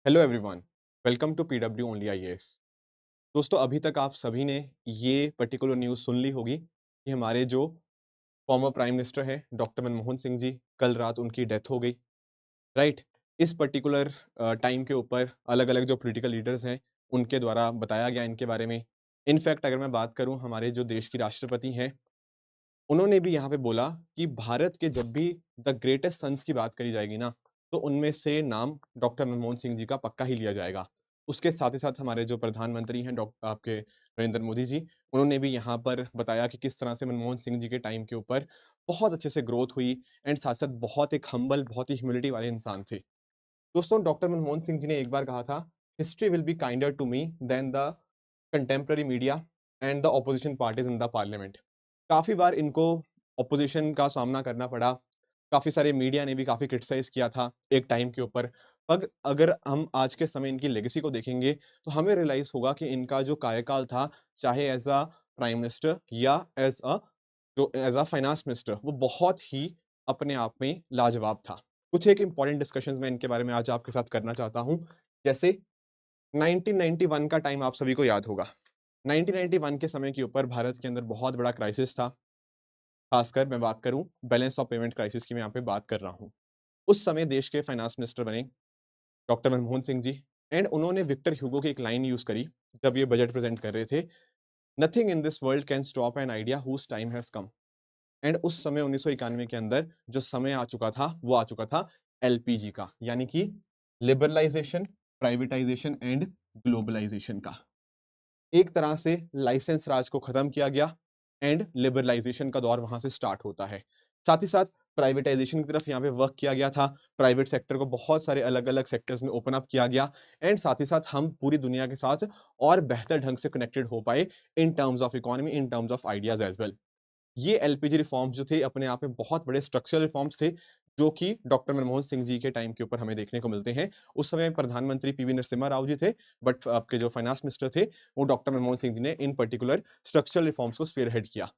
Hello everyone, welcome to PW only IAS. दोस्तों, अभी तक आप सभी ने ये पर्टिकुलर न्यूज़ सुन ली होगी कि हमारे जो फॉर्मर प्राइम मिनिस्टर हैं डॉक्टर मनमोहन सिंह जी, कल रात उनकी डेथ हो गई। राइट। इस पर्टिकुलर टाइम के ऊपर अलग अलग जो पॉलिटिकल लीडर्स हैं उनके द्वारा बताया गया इनके बारे में। इनफैक्ट अगर मैं बात करूं, हमारे जो देश की राष्ट्रपति हैं उन्होंने भी यहाँ पे बोला कि भारत के जब भी द ग्रेटेस्ट सन्स की बात करी जाएगी ना, तो उनमें से नाम डॉक्टर मनमोहन सिंह जी का पक्का ही लिया जाएगा। उसके साथ ही साथ हमारे जो प्रधानमंत्री हैं आपके नरेंद्र मोदी जी, उन्होंने भी यहाँ पर बताया कि किस तरह से मनमोहन सिंह जी के टाइम के ऊपर बहुत अच्छे से ग्रोथ हुई एंड साथ-साथ बहुत एक हम्बल, बहुत ही ह्यूमिलिटी वाले इंसान थे। दोस्तों, डॉक्टर मनमोहन सिंह जी ने एक बार कहा था, "history will be kinder to me than the contemporary media and the opposition parties in the parliament." काफ़ी बार इनको ऑपोजिशन का सामना करना पड़ा। काफ़ी सारे मीडिया ने भी काफ़ी क्रिटिसाइज़ किया था एक टाइम के ऊपर। पग अगर हम आज के समय इनकी लेगेसी को देखेंगे, तो हमें रियलाइज़ होगा कि इनका जो कार्यकाल था, चाहे एज़ अ प्राइम मिनिस्टर या एज़ अ फाइनेंस मिनिस्टर, वो बहुत ही अपने आप में लाजवाब था। कुछ एक इम्पोर्टेंट डिस्कशंस मैं इनके बारे में आज आपके साथ करना चाहता हूँ। जैसे 1991 का टाइम आप सभी को याद होगा। 1991 के समय के ऊपर भारत के अंदर बहुत बड़ा क्राइसिस था। खासकर मैं बात करूँ बैलेंस ऑफ पेमेंट क्राइसिस की मैं यहाँ पे बात कर रहा हूँ। उस समय देश के फाइनेंस मिनिस्टर बने डॉक्टर मनमोहन सिंह जी एंड उन्होंने विक्टर ह्यूगो की एक लाइन यूज़ करी जब ये बजट प्रेज़ेंट कर रहे थे, "nothing in this world can stop an idea whose time has come." And उस समय 1991 के अंदर जो समय आ चुका था, वो आ चुका था एलपीजी का, यानी कि लिबरलाइज़ेशन, प्राइवेटाइज़ेशन एंड ग्लोबलाइज़ेशन का। एक तरह से लाइसेंस राज को खत्म किया गया एंड लिबरलाइजेशन का दौर वहां से स्टार्ट होता है। साथ ही साथ प्राइवेटाइजेशन की तरफ यहाँ पे वर्क किया गया था। प्राइवेट सेक्टर को बहुत सारे अलग अलग सेक्टर्स में ओपन अप किया गया एंड साथ ही साथ हम पूरी दुनिया के साथ और बेहतर ढंग से कनेक्टेड हो पाए in terms of economy, in terms of ideas as well. ये एलपीजी रिफॉर्म्स जो थे अपने आप में बहुत बड़े स्ट्रक्चरल रिफॉर्म्स थे, जो कि डॉक्टर मनमोहन सिंह जी के टाइम के ऊपर हमें देखने को मिलते हैं। उस समय प्रधानमंत्री पीवी नरसिम्हा राव जी थे, बट आपके जो फाइनेंस मिनिस्टर थे, वो डॉक्टर मनमोहन सिंह जी ने इन पर्टिकुलर स्ट्रक्चरल रिफॉर्म्स को स्पीयरहेड किया।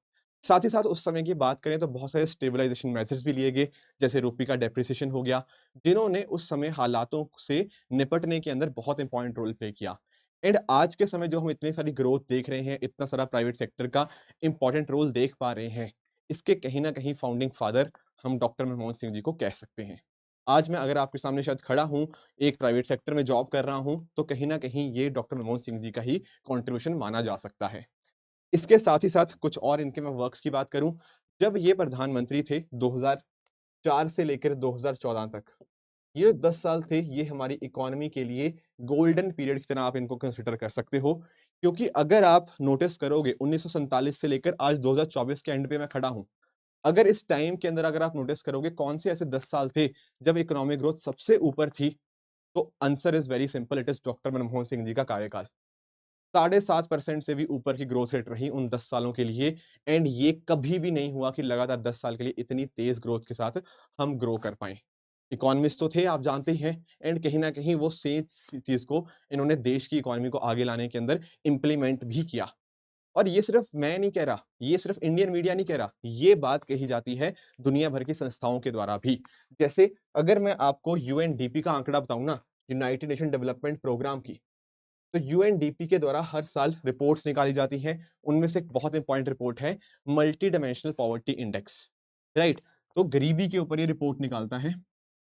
साथ ही साथ उस समय की बात करें तो बहुत सारे स्टेबलाइजेशन मेजर्स भी लिए गए, जैसे रुपये का डेप्रिसिएशन हो गया, जिन्होंने उस समय हालातों से निपटने के अंदर बहुत इंपॉर्टेंट रोल प्ले किया। एंड आज के समय जो हम इतनी सारी ग्रोथ देख रहे हैं, इतना सारा प्राइवेट सेक्टर का इंपॉर्टेंट रोल देख पा रहे हैं, इसके कहीं न कहीं फाउंडिंग फादर हम डॉक्टर मनमोहन सिंह जी को कह सकते हैं। आज मैं अगर आपके सामने शायद खड़ा हूँ, एक प्राइवेट सेक्टर में जॉब कर रहा हूँ, तो कहीं न कहीं ये डॉक्टर मनमोहन सिंह जी का ही कंट्रीब्यूशन माना जा सकता है। इसके साथ ही साथ कुछ और इनके मैं वर्क्स की बात करूँ, जब ये प्रधानमंत्री थे 2004 से लेकर 2014 तक, ये 10 साल थे, ये हमारी इकोनॉमी के लिए गोल्डन पीरियड की तरह आप इनको कंसिडर कर सकते हो। क्योंकि अगर आप नोटिस करोगे 1947 से लेकर आज 2024 के एंड पे मैं खड़ा हूँ। अगर इस टाइम के अंदर अगर आप नोटिस करोगे कौन से ऐसे 10 साल थे जब इकोनॉमिक ग्रोथ सबसे ऊपर थी, तो answer is very simple, it is doctor Manmohan Singh ji का कार्यकाल। 7.5% से भी ऊपर की ग्रोथ रेट रही उन 10 सालों के लिए एंड ये कभी भी नहीं हुआ कि लगातार 10 साल के लिए इतनी तेज़ ग्रोथ के साथ हम ग्रो कर पाएँ। इकोनॉमिस्ट तो थे, आप जानते ही हैं, एंड कहीं न कहीं वो सेम चीज़ को इन्होंने देश की इकोनॉमी को आगे लाने के अंदर इम्प्लीमेंट भी किया। और ये सिर्फ़ मैं नहीं कह रहा, ये सिर्फ़ इंडियन मीडिया नहीं कह रहा, ये बात कही जाती है दुनिया भर की संस्थाओं के द्वारा भी। जैसे अगर मैं आपको यूएनडीपी का आंकड़ा बताऊँ ना, यूनाइटेड नेशन डेवलपमेंट प्रोग्राम की, तो यूएनडीपी के द्वारा हर साल रिपोर्ट्स निकाली जाती हैं। उनमें से एक बहुत इंपॉर्टेंट रिपोर्ट है multi dimensional poverty index, right? तो गरीबी के ऊपर ये रिपोर्ट निकालता है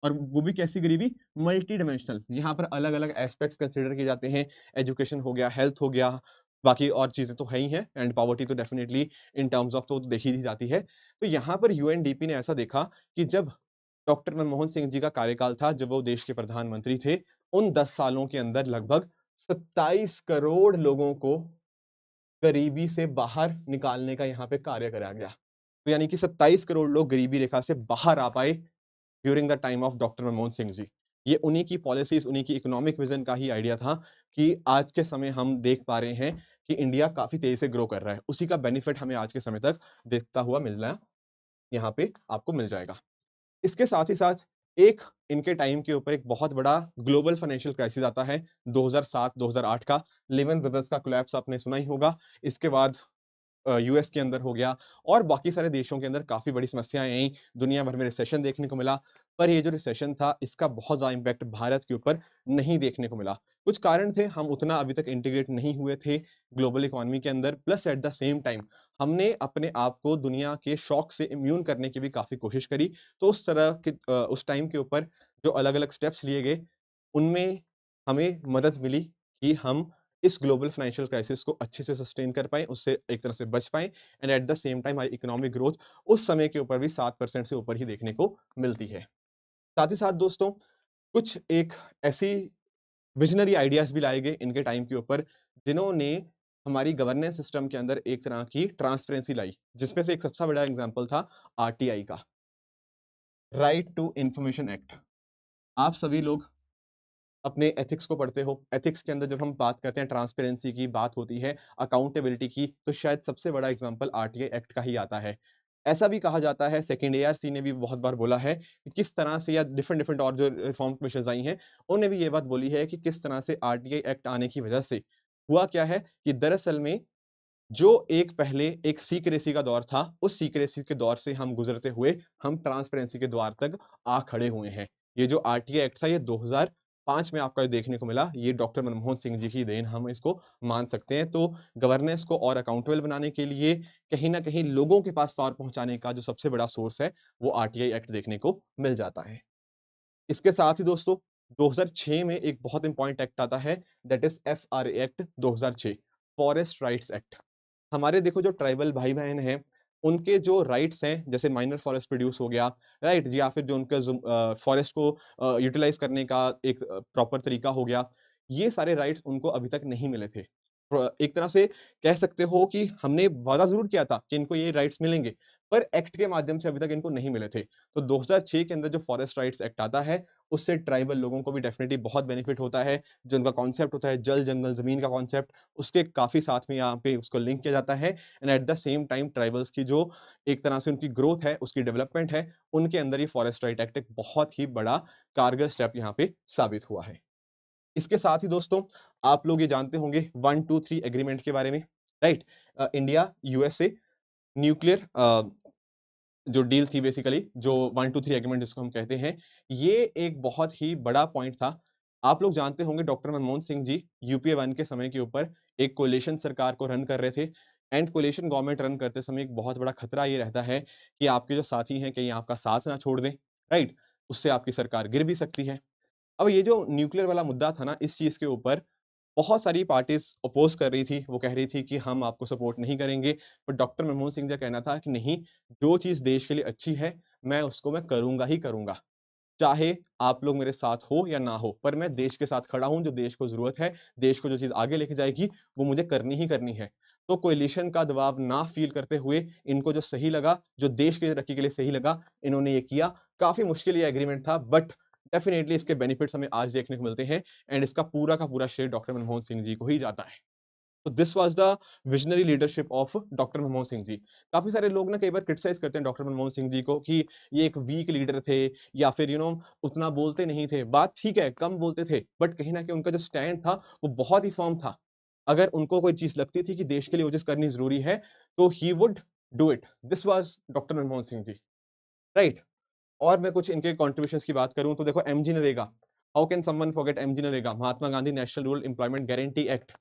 और वो भी कैसी गरीबी? Multi dimensional. यहाँ पर अलग-अलग एस्पेक्ट्स कंसीडर किए जाते हैं। एजुकेशन हो गया, हेल्थ हो गया, बाकी और चीज़ें तो है ही हैं एंड पॉवर्टी तो डेफिनिटली इन टर्म्स ऑफ तो देखी ही जाती है। तो यहाँ पर यूएनडीपी ने ऐसा देखा कि जब डॉक्टर मनमोहन सिंह जी का कार्यकाल था, जब वो देश के प्रधानमंत्री थे, उन 10 सालों के अंदर लगभग 27 करोड़ लोगों को गरीबी से बाहर निकालने का यहाँ पे कार्य करा गया। तो यानी कि 27 करोड़ लोग गरीबी रेखा से बाहर आ पाए during the time of doctor Manmohan Singh ji. ये उन्हीं की पॉलिसीज़, उन्हीं की इकोनॉमिक विज़न का ही आइडिया था कि आज के समय हम देख पा रहे हैं कि इंडिया काफ़ी तेज़ी से ग्रो कर रहा है। उसी का बेनिफिट हमें आज के समय तक देखता हुआ मिलना यहाँ पे आपको मिल जाएगा। इसके साथ ही साथ एक इनके टाइम के ऊपर एक बहुत बड़ा ग्लोबल फाइनेंशियल क्राइसिस आता है 2007-2008 का। लेमन ब्रदर्स का कोलैप्स आपने सुना ही होगा। इसके बाद यूएस के अंदर हो गया और बाकी सारे देशों के अंदर काफ़ी बड़ी समस्याएँ आई। दुनिया भर में रिसेशन देखने को मिला। पर ये जो रिसेशन था इसका बहुत ज़्यादा इम्पैक्ट भारत के ऊपर नहीं देखने को मिला। कुछ कारण थे, हम उतना अभी तक इंटीग्रेट नहीं हुए थे ग्लोबल इकोनॉमी के अंदर, plus at the same time हमने अपने आप को दुनिया के शॉक से इम्यून करने की भी काफ़ी कोशिश करी। तो उस तरह के उस टाइम के ऊपर जो अलग-अलग स्टेप्स लिए गए, उनमें हमें मदद मिली कि हम इस ग्लोबल फाइनेंशियल क्राइसिस को अच्छे से सस्टेन कर पाएँ, उससे एक तरह से बच पाएँ and at the same time हमारी इकोनॉमिक ग्रोथ उस समय के ऊपर भी 7% से ऊपर ही देखने को मिलती है। साथ ही साथ दोस्तों, कुछ एक ऐसी विज़नरी आइडियाज़ भी लाए गए इनके टाइम के ऊपर, जिन्होंने हमारी गवर्नेंस सिस्टम के अंदर एक तरह की ट्रांसपेरेंसी लाई, जिसमें से एक सबसे बड़ा एग्ज़ाम्पल था आरटीआई का, राइट टू इन्फॉर्मेशन एक्ट। आप सभी लोग अपने एथिक्स को पढ़ते हो। एथिक्स के अंदर जब हम बात करते हैं ट्रांसपेरेंसी की बात होती है, अकाउंटेबिलिटी की, तो शायद सबसे बड़ा एग्ज़ाम्पल आरटीआई एक्ट का ही आता है। ऐसा भी कहा जाता है, सेकंड एआरसी ने भी बहुत बार बोला है कि किस तरह से या डिफरेंट डिफरेंट और जो रिफॉर्म कमीशंस आई हैं, उन्होंने भी ये बात बोली है कि किस तरह से आरटीआई एक्ट आने की वजह से हुआ क्या है कि दरअसल में जो एक पहले एक सीक्रेसी का दौर था, उस सीक्रेसी के दौर से हम गुज़रते हुए हम ट्रांसपेरेंसी के द्वार तक आ खड़े हुए हैं। ये जो आरटीआई एक्ट था ये 2005 में आपको ये देखने को मिला। ये डॉक्टर मनमोहन सिंह जी की देन हम इसको मान सकते हैं। तो गवर्नेंस को और अकाउंटेबल बनाने के लिए कहीं न कहीं लोगों के पास पावर पहुँचाने का जो सबसे बड़ा सोर्स है, वो आरटीआई एक्ट देखने को मिल जाता है। इसके साथ ही दोस्तों 2006 में एक बहुत इम्पोर्टेंट एक्ट आता है, that is FRA act 2006, forest rights act. हमारे देखो जो ट्राइबल भाई-बहन हैं, उनके जो राइट्स हैं, जैसे माइनर फॉरेस्ट प्रोड्यूस हो गया, राइट? या फिर जो उनका फॉरेस्ट को यूटिलाइज़ करने का एक प्रॉपर तरीका हो गया, ये सारे राइट्स उनको अभी तक नहीं मिले थे। एक तरह से कह सकते हो कि हमने वादा ज़रूर किया था कि इनको ये राइट्स मिलेंगे, पर एक्ट के माध्यम से अभी तक इनको नहीं मिले थे। तो 2006 के अंदर जो फॉरेस्ट राइट्स एक्ट आता है, उससे ट्राइबल लोगों को भी डेफिनिटली बहुत बेनिफिट होता है। जो उनका कॉन्सेप्ट होता है जल, जंगल, ज़मीन का कॉन्सेप्ट, उसके काफ़ी साथ में यहाँ पे उसको लिंक किया जाता है and at the same time tribals की जो एक तरह से उनकी ग्रोथ है, उसकी डेवलपमेंट है, उनके अंदर ये फॉरेस्ट राइट एक्ट एक बहुत ही बड़ा कारगर स्टेप यहाँ पे साबित हुआ है। इसके साथ ही दोस्तों, आप लोग ये जानते होंगे 1, 2, 3 एग्रीमेंट के बारे में, राइट? इंडिया, यूएसए न्यूक्लियर जो डील थी बेसिकली, जो 1, 2, 3 एग्रीमेंट जिसको हम कहते हैं, ये एक बहुत ही बड़ा पॉइंट था। आप लोग जानते होंगे डॉक्टर मनमोहन सिंह जी यूपीए 1 के समय के ऊपर एक कोalition सरकार को रन कर रहे थे एंड कोalition गवर्नमेंट रन करते समय एक बहुत बड़ा खतरा ये रहता है कि आपके जो साथी हैं कहीं आपका साथ ना छोड़ दें, राइट? उससे आपकी सरकार गिर भी सकती है। अब ये जो न्यूक्लियर वाला मुद्दा था ना, इस चीज़ के ऊपर बहुत सारी पार्टीज़ अपोज़ कर रही थी। वो कह रही थी कि हम आपको सपोर्ट नहीं करेंगे। बट डॉक्टर मनमोहन सिंह जी का कहना था कि नहीं, जो चीज़ देश के लिए अच्छी है, मैं करूँगा ही करूँगा। चाहे आप लोग मेरे साथ हो या ना हो, पर मैं देश के साथ खड़ा हूँ, जो देश को ज़रूरत है, देश को जो चीज़ आगे लेके जाएगी, वो मुझे करनी ही करनी है। तो कोएलिशन का दबाव ना फ़ील करते हुए, इनको जो सही लगा, जो देश की तरक्की के लिए सही लगा, इन्होंने ये किया। काफ़ी मुश्किल ये एग्रीमेंट था, बट डेफ़िनिटली इसके बेनिफिट्स हमें आज देखने को मिलते हैं एंड इसका पूरा का पूरा श्रेय डॉक्टर मनमोहन सिंह जी को ही जाता है। तो this was the visionary leadership of doctor Manmohan Singh ji. काफ़ी सारे लोग ना कई बार क्रिटिसाइज़ करते हैं डॉक्टर मनमोहन सिंह जी को कि ये एक वीक लीडर थे या फिर उतना बोलते नहीं थे। बात ठीक है, कम बोलते थे, बट कहीं न कहीं उनका जो स्टैंड था, वो बहुत ही फ़र्म था। अगर उनको कोई चीज़ लगती थी कि देश के लिए वो चीज़ करनी ज़रूरी है, तो he would do it. This was doctor Manmohan Singh ji, right? और मैं कुछ इनके कंट्रीब्यूशंस की बात करूँ तो देखो MG NREGA, how can someone forget MG NREGA? Mahatma Gandhi national rural employment guarantee act,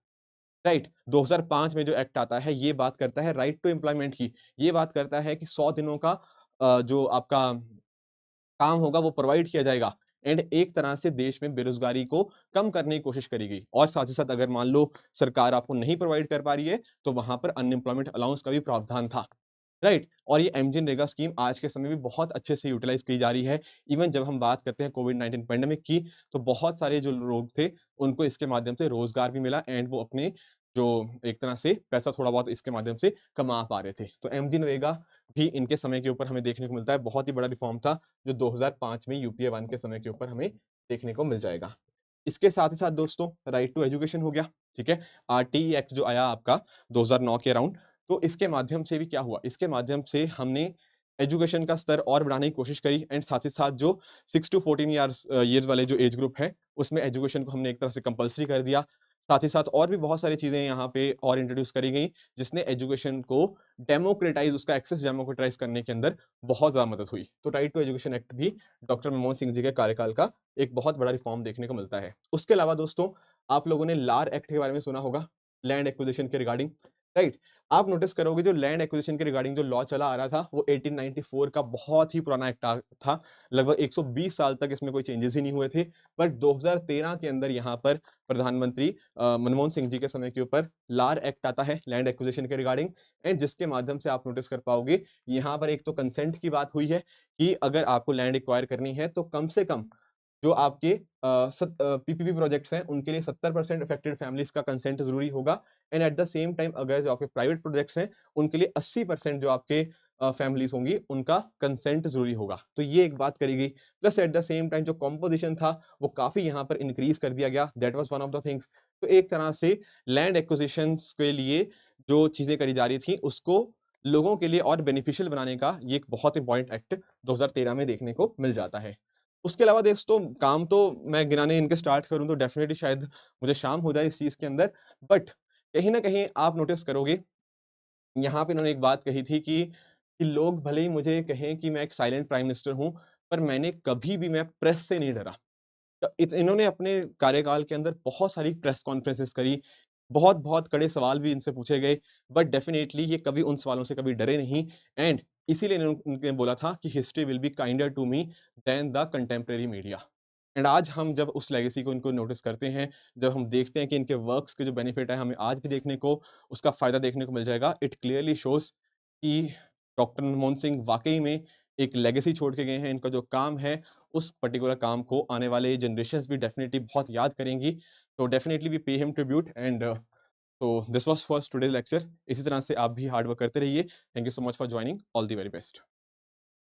right? 2005 में जो एक्ट आता है, ये बात करता है राइट टू एम्प्लॉयमेंट की। ये बात करता है कि 100 दिनों का जो आपका काम होगा वो प्रोवाइड किया जाएगा एंड एक तरह से देश में बेरोज़गारी को कम करने की कोशिश करी गई और साथ ही साथ अगर मान लो सरकार आपको नहीं प्रोवाइड कर पा रही है, तो वहाँ पर अनएम्प्लॉयमेंट अलाउंस का भी प्रावधान था। राइट? और ये एमजी-नरेगा स्कीम आज के समय में बहुत अच्छे से यूटिलाइज़ की जा रही है। इवन जब हम बात करते हैं कोविड-19 पैंडेमिक की, तो बहुत सारे जो लोग थे, उनको इसके माध्यम से रोज़गार भी मिला एंड वो अपने जो एक तरह से पैसा थोड़ा बहुत इसके माध्यम से कमा पा रहे थे। तो एमजी-नरेगा भी इनके समय के ऊपर हमें देखने को मिलता है, बहुत ही बड़ा रिफ़ॉर्म था, जो 2005 में यूपीए 1 के समय के ऊपर हमें देखने को मिल जाएगा। इसके साथ ही साथ दोस्तों राइट टू एजुकेशन हो गया, ठीक है? आरटीई एक्ट जो आया आपका 2009 के अराउंड, तो इसके माध्यम से भी क्या हुआ? इसके माध्यम से हमने एजुकेशन का स्तर और बढ़ाने की कोशिश करी एंड साथ ही साथ जो 6 टू 14 ईयर्स वाले जो एज ग्रुप है, उसमें एजुकेशन को हमने एक तरह से कंपल्सरी कर दिया। साथ ही साथ और भी बहुत सारी चीज़ें यहाँ पे और इंट्रोड्यूस करी गई, जिसने एजुकेशन को डेमोक्रेटाइज़, उसका एक्सेस डेमोक्रेटाइज़ करने के अंदर बहुत ज़्यादा मदद हुई। तो राइट टू एजुकेशन एक्ट भी डॉक्टर मनमोहन सिंह जी के कार्यकाल का एक बहुत बड़ा रिफॉर्म देखने को मिलता है। उसके अलावा दोस्तों, आप लोगों ने लार एक्ट के बारे में सुना होगा, लैंड एक्विजिशन के रिगार्डिंग, राइट? आप नोटिस करोगे जो लैंड एक्विजिशन के रिगार्डिंग जो लॉ चला आ रहा था, वो 1894 का बहुत ही पुराना एक्ट था। लगभग 120 साल तक इसमें कोई चेंजेस ही नहीं हुए थे। बट 2013 के अंदर यहाँ पर प्रधानमंत्री मनमोहन सिंह जी के समय के ऊपर लार एक्ट आता है लैंड एक्विजिशन के रिगार्डिंग, एंड जिसके माध्यम से आप नोटिस कर पाओगे, यहाँ पर एक तो कंसेंट की बात हुई है कि अगर आपको लैंड एक्वायर करनी है तो कम से कम जो आपके पीपीपी प्रोजेक्ट्स हैं उनके लिए 70% अफेक्टेड फैमिलीज का कंसेंट जरूरी होगा, and at the same time अगर जो आपके प्राइवेट प्रोजेक्ट्स हैं उनके लिए 80% जो आपके फैमिलीज होंगी उनका कंसेंट जरूरी होगा। तो ये एक बात करी गई। Plus at the same time जो कॉम्पोजिशन था वो काफी यहाँ पर इंक्रीज कर दिया गया, that was one of the things. तो एक तरह से लैंड एक्विजिशंस के लिए जो चीजें करी जा रही थी उसको लोगों के लिए और बेनिफिशियल बनाने का ये एक बहुत इंपॉर्टेंट एक्ट 2013 में देखने को मिल जाता है। उसके अलावा दोस्तों, काम तो मैं गिनाने इनके स्टार्ट करूं तो डेफिनेटली शायद मुझे शाम हो जाए इस चीज के अंदर। बट कहीं ना कहीं आप नोटिस करोगे, यहाँ पे इन्होंने एक बात कही थी कि लोग भले ही मुझे कहें कि मैं एक साइलेंट प्राइम मिनिस्टर हूँ, पर मैंने कभी भी मैं प्रेस से नहीं डरा। तो इन्होंने अपने कार्यकाल के अंदर बहुत सारी प्रेस कॉन्फ्रेंसेस करी, बहुत-बहुत कड़े सवाल भी इनसे पूछे गए, बट डेफिनिटली ये कभी उन सवालों से कभी डरे नहीं, एंड इसीलिए उनने बोला था कि history will be kinder to me than the contemporary media. And आज हम जब उस लेगेसी को इनको नोटिस करते हैं, जब हम देखते हैं कि इनके वर्क्स के जो बेनिफिट है हमें आज भी देखने को उसका फ़ायदा देखने को मिल जाएगा। इट क्लियरली शोज़ कि डॉक्टर मनमोहन सिंह वाक़ई में एक लेगेसी छोड़ के गए हैं। इनका जो काम है, उस पर्टिकुलर काम को आने वाले जनरेशंस भी डेफिनिटली बहुत याद करेंगी। तो definitely we pay him tribute, and तो this was for today's lecture. इसी तरह से आप भी हार्ड वर्क करते रहिए। Thank you so much for joining. All the very best.